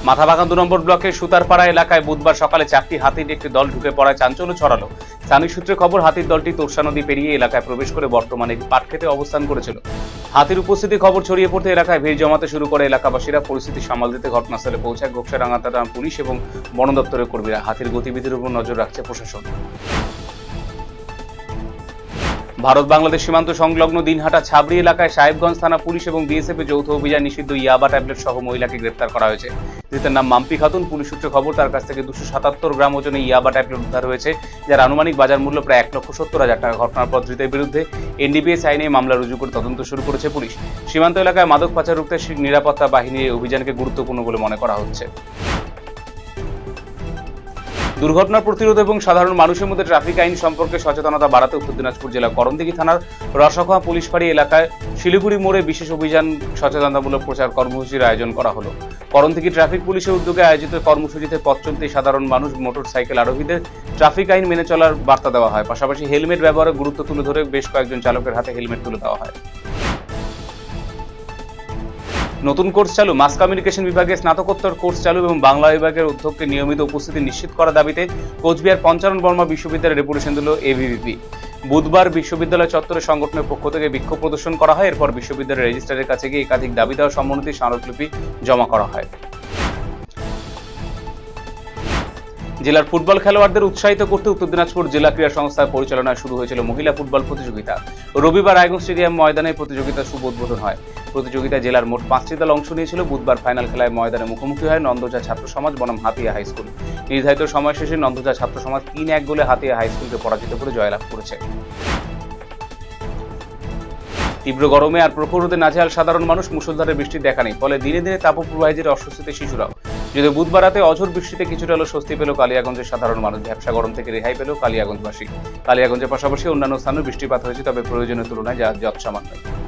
মাথাভাঙা 2 নম্বর ব্লকের সুতারপাড়া এলাকায় বুধবার সকালে 4টি হাতির একটি দল ঢুকে পড়ায় চাঞ্চল্য ছড়ালো। স্থানীয় সূত্রে খবর, হাতির দলটি তোরসা নদী পেরিয়ে এলাকায় প্রবেশ করে বর্তমানে পাট খেতে অবস্থান করেছিল। হাতির উপস্থিতি খবর ছড়িয়ে পড়তে এলাকায় ভিড় জমাতে শুরু করে এলাকাবাসীরা। পরিস্থিতি সামাল দিতে ঘটনাস্থলে পৌঁছায় ঘোকসাডাঙ্গা থানার পুলিশ এবং বন দপ্তরের কর্মীরা। হাতির গতিবিধির উপর নজর রাখছে প্রশাসন। ভারত বাংলাদেশ সীমান্ত সংলগ্ন দিনহাটা ছাবড়ি এলাকায় সাহেবগঞ্জ থানা পুলিশ এবং বিএসএফ যৌথ অভিযান নিষিদ্ধ ইয়াবা ট্যাবলেট সহ মহিলাকে গ্রেফতার করা হয়েছে। ধৃতের নাম মাম্পি খাতুন। পুলিশ সূত্রে খবর, তার কাছ থেকে 277 গ্রাম ওজনে ইয়াবা ট্যাবলেট উদ্ধার হয়েছে, যার আনুমানিক বাজার মূল্য প্রায় 1,70,000 টাকা। ঘটনার পর ধৃতের বিরুদ্ধে এনডিপিএস আইনে মামলা রুজু করে তদন্ত শুরু করেছে পুলিশ। সীমান্ত এলাকায় মাদক পাচার রুখতে নিরাপত্তা বাহিনীর এই অভিযানকে গুরুত্বপূর্ণ বলে মনে করা হচ্ছে। দুর্ঘটনা প্রতিরোধ এবং সাধারণ মানুষের মধ্যে ট্রাফিক আইন সম্পর্কে সচেতনতা বাড়াতে উত্তর দিনাজপুর জেলা করণদিঘি থানার রসখোয়া পুলিশ ফাঁড়ি এলাকায় শিলিগুড়ি মোড়ে বিশেষ অভিযান সচেতনতামূলক প্রচার কর্মসূচির আয়োজন করা হলো। করণদিঘি ট্রাফিক পুলিশের উদ্যোগে আয়োজিত কর্মসূচিতে পথ চলতি সাধারণ মানুষ, মোটরসাইকেল আরোহীদের ট্রাফিক আইন মেনে চলার বার্তা দেওয়া হয়। পাশাপাশি হেলমেট ব্যবহারের গুরুত্ব তুলে ধরে বেশ কয়েকজন চালকের হাতে হেলমেট তুলে দেওয়া হয়। নতুন কোর্স চালু, মাস কমিউনিকেশন বিভাগে স্নাতকোত্তর কোর্স চালু এবং বাংলা বিভাগের অধ্যক্ষের নিয়মিত উপস্থিতি নিশ্চিত করার দাবিতে কোচবিহার পঞ্চানন বর্মা বিশ্ববিদ্যালয়ে ডেপুটেশন দিল এবিভিপি। বুধবার বিশ্ববিদ্যালয় চত্বরে সংগঠনের পক্ষ থেকে বিক্ষোভ প্রদর্শন করা হয়। এরপর বিশ্ববিদ্যালয়ের রেজিস্ট্রারের কাছে গিয়ে একাধিক দাবি দেওয়া সম্বন্ধিত স্মারকলিপি জমা করা হয়। জেলার ফুটবল খেলোয়াড়দের উৎসাহিত করতে উত্তর দিনাজপুর জেলা ক্রীড়া সংস্থার পরিচালনায় শুরু হয়েছিল মহিলা ফুটবল প্রতিযোগিতা। রবিবার রায়গঞ্জ স্টেডিয়াম ময়দানে প্রতিযোগিতার শুভ উদ্বোধন হয়। প্রতিযোগিতায় জেলার মোট 5টি দল অংশ নিয়েছিল। বুধবার ফাইনাল খেলায় ময়দানে মুখোমুখি হয় নন্দজা ছাত্র সমাজ বনাম হাতিয়া হাই স্কুল। নির্ধারিত সময় শেষে নন্দজা ছাত্র সমাজ 3-1 গোলে হাতিয়া হাই স্কুলকে পরাজিত করে জয়লাভ করেছে। তীব্র গরমে আর প্রখর রোদে নাজেহাল সাধারণ মানুষ। মুষলধারে বৃষ্টির দেখা নেই, ফলে দিনে দিনে তাপপ্রবাহীদের অস্বস্তিতে শিশুরাও। যদিও বুধবার রাতে অঝোর বৃষ্টিতে কিছুটা হলেও স্বস্তি পেল কালিয়াগঞ্জের সাধারণ মানুষ। ব্যবসা গরম থেকে রেহাই পেল কালিয়াগঞ্জবাসী। কালিয়াগঞ্জের পাশাপাশি অন্যান্য স্থানেও বৃষ্টিপাত হয়েছে, তবে প্রয়োজনের তুলনায় যা যৎসামান্য।